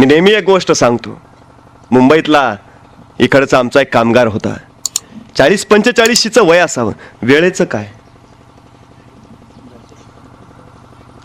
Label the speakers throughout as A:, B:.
A: मी नेहमी एक गोष्ट सांगतो, मुंबईतला इकडचा आमचा एक कामगार होता. 40-45चं वय असावं. वेळेचं काय,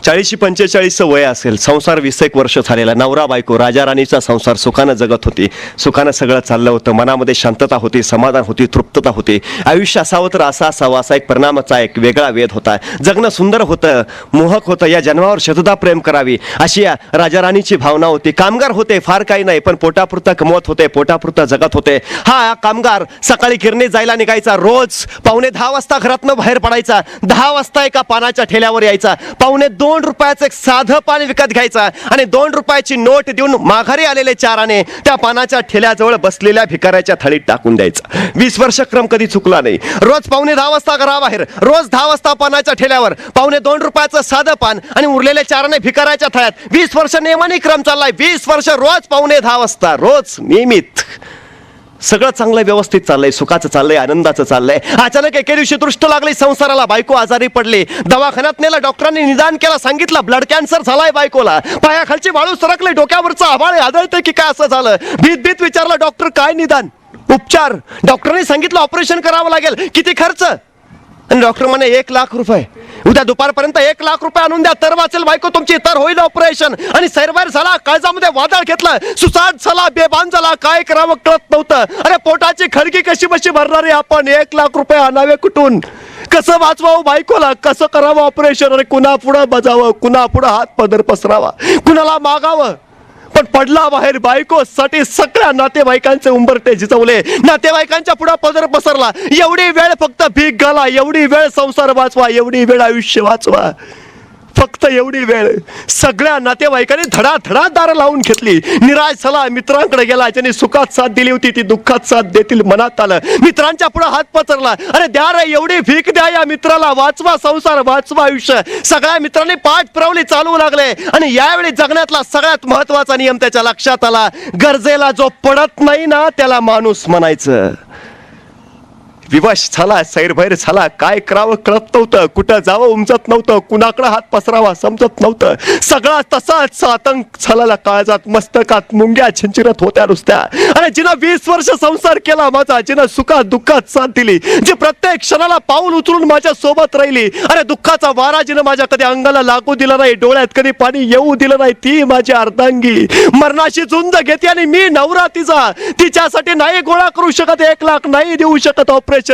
A: 40-45चं वय असेल. संसार 20 वर्ष झालेला. नवरा बायको राजा राणीचा संसार सुखानं जगत होती. सुखानं सगळं चाललं होतं. मनामध्ये शांतता होती, समाधान होती, तृप्तता होती. आयुष्य असावं तर असं असावं असा एक परिणामाचा एक वेगळा वेध होता. जगणं सुंदर होतं, मोहक होतं. या जन्मावर शतदा प्रेम करावी अशी या राजा राणीची भावना होती. कामगार होते, फार काही नाही, पण पोटापुरता कमवत होते, पोटापुरता जगत होते. हा कामगार सकाळी किरणीत जायला निघायचा. रोज 9:45 वाजता घरातनं बाहेर पडायचा. 10 वाजता एका पानाच्या ठेल्यावर यायचा. 2 रुपयाचं एक साधं पान विकत घ्यायचा आणि 2 रुपयाची नोट देऊन माघारी आलेले 4 आणे त्या पानाच्या ठेल्याजवळ बसलेल्या भिकाऱ्याच्या थाळीत टाकून द्यायचा. 20 वर्ष क्रम कधी चुकला नाही. रोज 9:45 वाजता घराबाहेर, रोज 10 वाजता पानाच्या ठेल्यावर, 2.25 रुपयाचं साधं पान आणि उरलेले 4 आणे भिकाऱ्याच्या थाळ्यात. 20 वर्ष नेमाने क्रम चाललाय. 20 वर्ष रोज 9:45 वाजता, रोज नियमित. सगळं चांगलं व्यवस्थित चाललंय, सुखाचं चाललंय, आनंदाचं चाललंय. अचानक एके दिवशी दृष्ट लागली संसाराला. बायको आजारी पडली. दवाखान्यात नेलं. डॉक्टरांनी निदान केलं. सांगितलं ब्लड कॅन्सर झालाय बायकोला. पायाखालची वाळू सरकली. डोक्यावरचं आभाळ आदळतं की काय असं झालं. भीत विचारलं डॉक्टर काय निदान, उपचार. डॉक्टरांनी सांगितलं ऑपरेशन करावं लागेल. किती खर्च? आणि डॉक्टर म्हणे 1 लाख रुपये. उद्या दुपारपर्यंत 1 लाख रुपये आणून द्या, तर वाचेल बायको तुमची, तर होईल ऑपरेशन. आणि सैरबाहेर झाला. काळजामध्ये वादळ घेतलं. सुसाट झाला, बेभान झाला. काय करावं कळत नव्हतं. अरे पोटाची खळगी कशी बशी भरणारे आपण. 1 लाख रुपये आणावे कुठून? कसं वाचवावं बायकोला? कसं करावं ऑपरेशन? अरे कुणा पुढं बजावं, कुणा पुढं हात पदर पसरावा, कुणाला मागावं. पण पडला बाहेर. बायकोसाठी सगळ्या नातेवाईकांचे उंबरटे झिजवले. नातेवाईकांच्या पुढे पदर पसरला. एवढी वेळ फक्त भीक घाला, एवढी वेळ संसार वाचवा, एवढी वेळ आयुष्य वाचवा, फक्त एवढी वेळ. सगळ्या नातेवाईकांनी धडाधडा दार लावून घेतली. निराश झाला. मित्रांकडे गेला. ज्यांनी सुखात साथ दिली होती ती दुःखात साथ देतील मनात आलं. मित्रांच्या पुढे हात पसरला. अरे द्या रे, एवढी भीक द्या या मित्राला, वाचवा संसार, वाचवा आयुष्य. सगळ्या मित्रांनी पाठ फिरवली, चालू लागले. आणि यावेळी जगण्यातला सगळ्यात महत्वाचा नियम त्याच्या लक्षात आला. गरजेला जो पडत नाही ना त्याला माणूस म्हणायचं. विवश झाला, सैरभैर झाला. काय करावं कळत नव्हतं. कुठं जावं उमजत नव्हतं. कुणाकडे हात पसरावा समजत नव्हतं. सगळा तसाच आतंक झाला. काळजात मस्तकात मुंग्या छिंचिरत होत्या नुसत्या. आणि जिनं 20 वर्ष संसार केला माझा, जिनं सुखात दुःखात साथ दिली, जी प्रत्येक क्षणाला पाऊल उचलून माझ्या सोबत राहिली, अरे दुःखाचा वारा जिनं माझ्या कधी अंगाला लागू दिला नाही, डोळ्यात कधी पाणी येऊ दिलं नाही, ती माझी अर्धांगी. मरणाशी झुंज घेते आणि मी नवरा तिचा. तिच्यासाठी नाही गोळा करू शकत 1 लाख, नाही देऊ शकत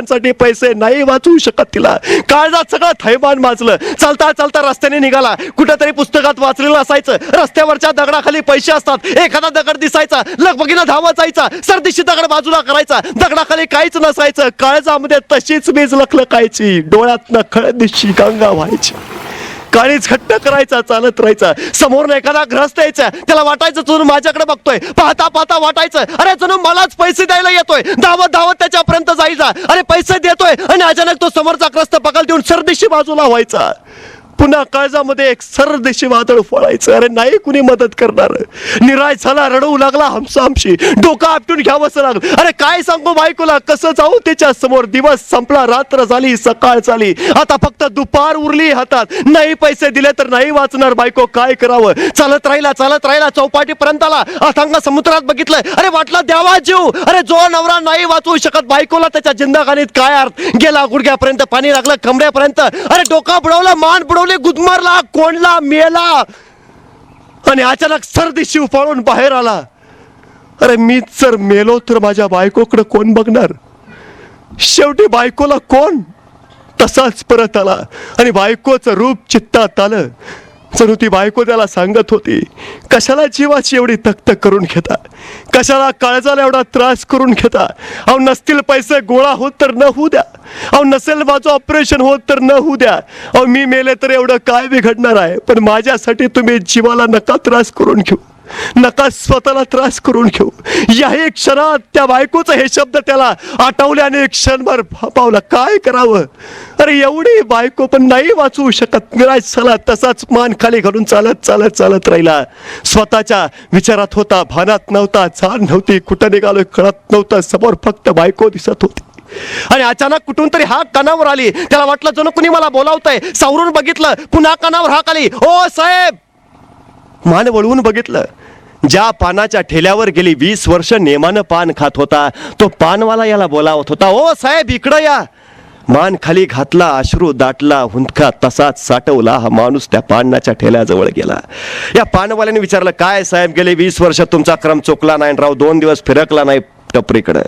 A: साठी पैसे, नाही वाचवू शकत तिला. काळजात सगळं थैमान माजलं. चालता चालता रस्त्याने निघाला. कुठेतरी पुस्तकात वाचलेलं असायचं, रस्त्यावरच्या दगडाखाली पैसे असतात. एखादा दगड दिसायचा, लगबगीनं धावत जायचा. सरदिशी दगड बाजूला करायचा. दगडाखाली काहीच नसायचं. काळजामध्ये तशीच वीज लखलखायची. डोळ्यातनं खळदिशी गंगा व्हायची. काळीच घट्ट करायचा, चालत राहायचा. समोर एखादा ग्रस्त यायचा. त्याला वाटायचं जणू माझ्याकडे बघतोय. पाहता पाहता वाटायचं अरे जणू मलाच पैसे द्यायला येतोय. धावत धावत त्याच्यापर्यंत जायचा. अरे पैसे देतोय आणि अचानक तो समोरचा ग्रस्त पकड देऊन सरदिशी बाजूला व्हायचा. पुन्हा काळजामध्ये एक सरदेशी वादळ फोडायचं. अरे नाही कुणी मदत करणार. निराश झाला, रडवू लागला हमसामशी. डोकं आपटून घ्यावंसं लागलं. अरे काय सांगू बायकोला, कसं जाऊ तिच्या समोर. दिवस संपला, रात्र झाली, सकाळ झाली. आता फक्त दुपार उरली हातात. नाही पैसे दिले तर नाही वाचणार बायको. काय करावं. चालत राहिला चौपाटीपर्यंत आला. अथांग समुद्रात बघितलं. अरे वाटलं द्यावा जीव. अरे जो नवरा नाही वाचवू शकत बायकोला, त्याच्या जिंदगानीत काय अर्थ. गेला गुडघ्यापर्यंत पाणी लागलं, कमरेपर्यंत. अरे डोकं बुडवलं, मान बुडवलं, गुदमरला, कोंडला, मेला. आणि अचानक सरदिशी उफाळून बाहेर आला. अरे मीच जर मेलो तर माझ्या बायकोकडे कोण बघणार. शेवटी बायकोला कोण. तसाच परत आला आणि बायकोचं रूप चित्तात आलं. जणू ती बायको त्याला सांगत होती, कशाला जीवाची एवढी तक्त करून घेता, कशाला काळजाला एवढा त्रास करून घेता. अहो नसतील पैसे गोळा होत तर न होऊ द्या. अहो नसेल माझं ऑपरेशन होत तर न होऊ द्या. अहो मी मेले तर एवढं काय बिघडणार आहे. पण माझ्यासाठी तुम्ही जीवाला नका त्रास करून घेऊ, नका स्वतःला त्रास करून घेऊ. याही क्षणात त्या बायकोचं हे शब्द त्याला आठवले आणि एक क्षणभर भापावला. काय करावं. अरे एवढी बायको पण नाही वाचवू शकत. निराश झाला, तसाच मान खाली घालून चालत राहिला. स्वतःच्या विचारात होता, भानात नव्हता, जाण नव्हती, कुठं निघालोय कळत नव्हतं. समोर फक्त बायको दिसत होती. आणि अचानक कुठून तरी हाक कानावर आली. त्याला वाटलं जणू कुणी मला बोलावतंय. सावरून बघितलं, पुन्हा कानावर हाक आली, ओ साहेब. मान वळवून बघितलं. ज्या पानाच्या ठेल्यावर गेली 20 वर्ष नेमानं पान खात होता, तो पानवाला याला बोलावत होता, ओ साहेब इकडं या. मान खाली घातला, अश्रू दाटला, हुंदका तसाच साठवला. हा माणूस त्या पानाच्या ठेल्याजवळ गेला. या पानवाल्याने विचारलं, काय साहेब गेले 20 वर्ष तुमचा क्रम चुकला नाही राव, 2 दिवस फिरकला नाही टपरीकडे,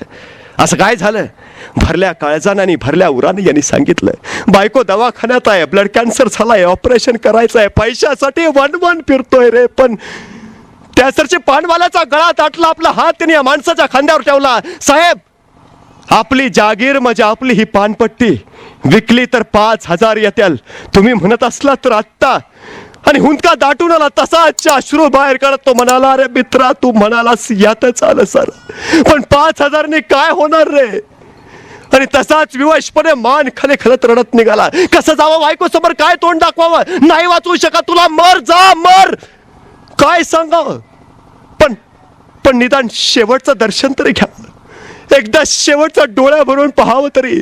A: असं काय झालं? भरल्या काळजानं आणि भरल्या उराने यांनी सांगितलं, बायको दवाखान्यात आहे, ब्लड कॅन्सर झालाय, ऑपरेशन करायचं आहे, पैशासाठी वन फिरतोय रे. पण त्यासरची पानवाल्याचा गळा दाटला, आपला हात त्यांनी या माणसाच्या खांद्यावर ठेवला. साहेब, आपली जागीर म्हणजे आपली ही पानपट्टी, विकली तर 5,000 येतील, तुम्ही म्हणत असला तर आत्ता. आणि हुंदका दाटून आला, तसाच अश्रू बाहेर काढत तो म्हणाला, अरे मित्रा तू म्हणालास यातच आलं सर, पण 5,000 ने काय होणार रे? आणि तसाच विवशपणे मान खाली खलत रडत निघाला. कसं जावं बायको समोर, काय तोंड दाखवावं? नाही वाचवू शकत, तुला मर, जा मर, काय सांगावं? पण निदान शेवटचं दर्शन तरी घ्या, एकदा शेवटचा डोळ्या भरून पाहावं तरी.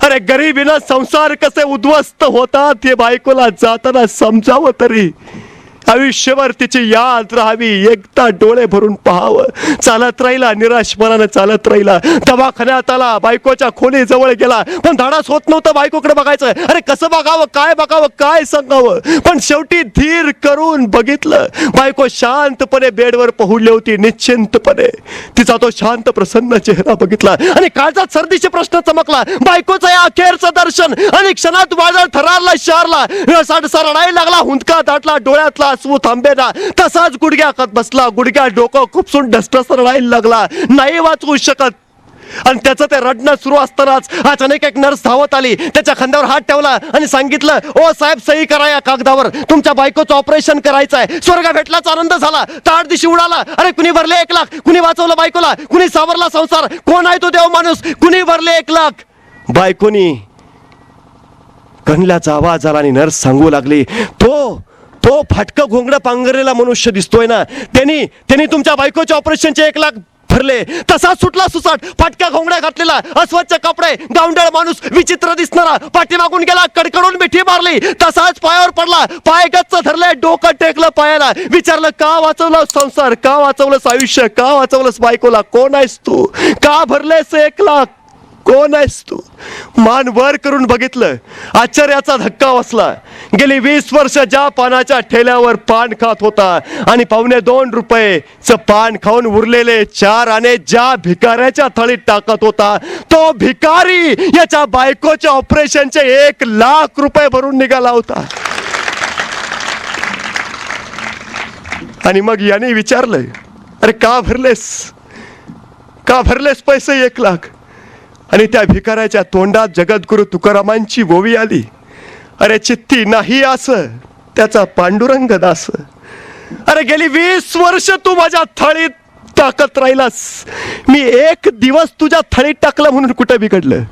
A: अरे गरिबीना संसार कसे उद्ध्वस्त होतात हे बायकोला जाताना समजावं तरी. आयुष्यभर तिची याद राहावी, एकदा डोळे भरून पाहावं. चालत राहिला, निराश मनानं चालत राहिला. दवाखान्यात आला, बायकोच्या खोली जवळ गेला, पण धाडस होत नव्हतं बायकोकडे बघायचं. अरे कसं बघावं, काय सांगावं? पण शेवटी धीर करून बघितलं. बायको शांतपणे बेडवर पहुडली होती, निश्चिंतपणे. तिचा तो शांत प्रसन्न चेहरा बघितला आणि काळजात सर्दीचे प्रश्न चमकला. बायकोचं या अखेरचं दर्शन आणि क्षणात वादळ थरारला, शारला, रसाडसा रडायला लागला, हुंदका दाटला, डोळ्यातला अश्रू थांबेना, तसाच गुडघ्यात बसला, गुडघ्या डोकं खुपसून ढसढस रडायला लागला, नाही वाचवू शकत. आणि त्याचं ते रडणं सुरू असतानाच अचानक एक नर्स धावत आली, त्याच्या खांद्यावर हात ठेवला आणि सांगितलं, ओ साहेब सही करा या कागदावर, तुमच्या बायकोचं ऑपरेशन करायचं आहे. स्वर्ग भेटलाच आनंद झाला, ताट दिशी उडाला. अरे कुणी भरले 1 लाख, कुणी वाचवलं बायकोला, कुणी सावरला संसार, कोण आहे तो देव माणूस, कुणी भरले 1 लाख. बायकोनी कणल्याचा आवाज आला आणि नर्स सांगू लागली, तो फाटकं घोंगडं पांघरलेला मनुष्य दिसतोय ना, त्यांनी तुमच्या बायकोच्या ऑपरेशनचे 1 लाख भरले. तसा सुटला सुसाट, फाटक्या घोंगड्या घातलेला, अस्वच्छ कपडे, गावंढळ माणूस, विचित्र दिसणारा, पाठीमागून गेला, कडकडून मिठी मारली, तसाच पायावर पडला, पाय गच्च धरले, डोकं टेकलं पायाला. विचारलं, का वाचवलं संसार, का वाचवलंस आयुष्य, का वाचवलंस बायकोला, कोण आहेस तू, का भरलेस 1 लाख, कोण आहेस तू? मान वर करून बघितलं, आश्चर्याचा धक्का बसला. गेली 20 वर्ष ज्या पानाच्या ठेल्यावर पान खात होता आणि ₹2.25 पान खाऊन उरलेले 4 आणे ज्या भिकाऱ्याच्या थळीत टाकत होता, तो भिकारी याच्या बायकोच्या ऑपरेशनचे ₹1,00,000 भरून निघाला होता. आणि मग याने विचारलं, अरे का भरलेस पैसे 1 लाख? आणि त्या भिकाऱ्याच्या तोंडात जगद्गुरु तुकारामांची ओवी आली, अरे चित्ती नाही असं त्याचा पांडुरंग दास. अरे गेली 20 वर्ष तू माझ्या थाळीत टाकत राहिलास, मी 1 दिवस तुझ्या थाळीत टाकलं म्हणून कुठं बिघडलं?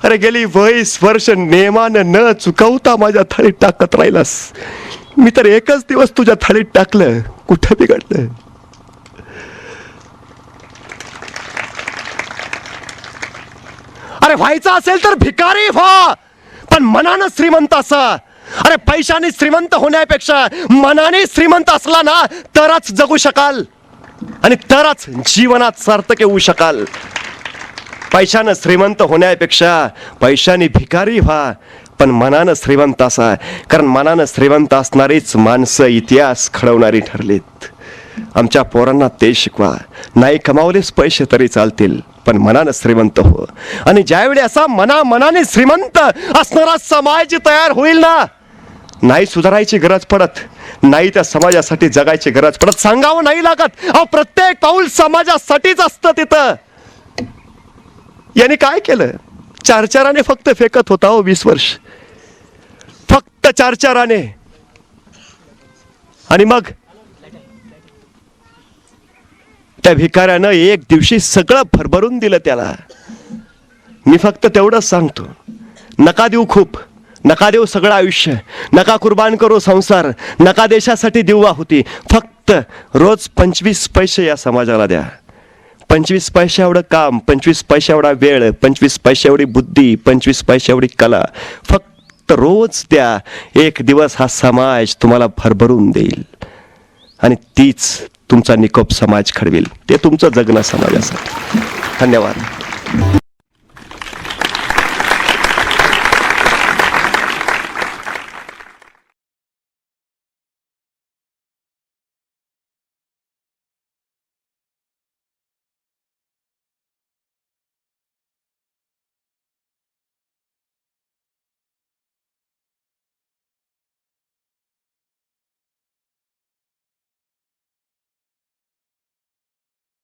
A: अरे गेली 20 वर्ष नेमानं न चुकवता माझ्या थाळीत टाकत राहिलास, मी तर 1च दिवस तुझ्या थाळीत टाकलं, कुठं बिघडलं? अरे व्हायचं असेल तर भिकारी व्हा, पण मनानं श्रीमंत असा. अरे पैशाने श्रीमंत होण्यापेक्षा मनाने श्रीमंत असला ना, तरच जगू शकाल आणि तरच जीवनात सार्थक होऊ शकाल. पैशानं श्रीमंत होण्यापेक्षा पैशाने भिकारी व्हा, पण मनानं श्रीमंत असा. कारण मनानं श्रीमंत असणारीच माणसं इतिहास घडवणारी ठरलीत. आमच्या पोरांना ते शिकवा, नाही कमावलेच पैसे तरी चालतील, पण मनानं श्रीमंत हो. आणि ज्यावेळी असा मनाने श्रीमंत असणारा समाज तयार होईल ना, नाही सुधारायची गरज पडत, नाही त्या समाजासाठी जगायची गरज पडत, सांगावं नाही लागत. प्रत्येक पाऊल समाजासाठीच असतं तिथं. यांनी काय केलं? 4 आणे फक्त फेकत होता हो 20 वर्ष, फक्त 4 आणे. आणि मग त्या भिकाऱ्यानं 1 दिवशी सगळं भरभरून दिलं त्याला. मी फक्त तेवढंच सांगतो, नका देऊ खूप, नका देऊ सगळं आयुष्य, नका कुर्बान करू संसार, नका देशासाठी देऊ आहुती. फक्त रोज 25 पैसे या समाजाला द्या. 25 पैसे एवढं काम, 25 पैसे एवढा वेळ, 25 पैसे एवढी बुद्धी, 25 पैसे एवढी कला, फक्त रोज द्या. 1 दिवस हा समाज तुम्हाला भरभरून देईल. आणि तीच तुमचा निकोप समाज घडवेल. ते तुमचं जगणं समाजासाठी. धन्यवाद.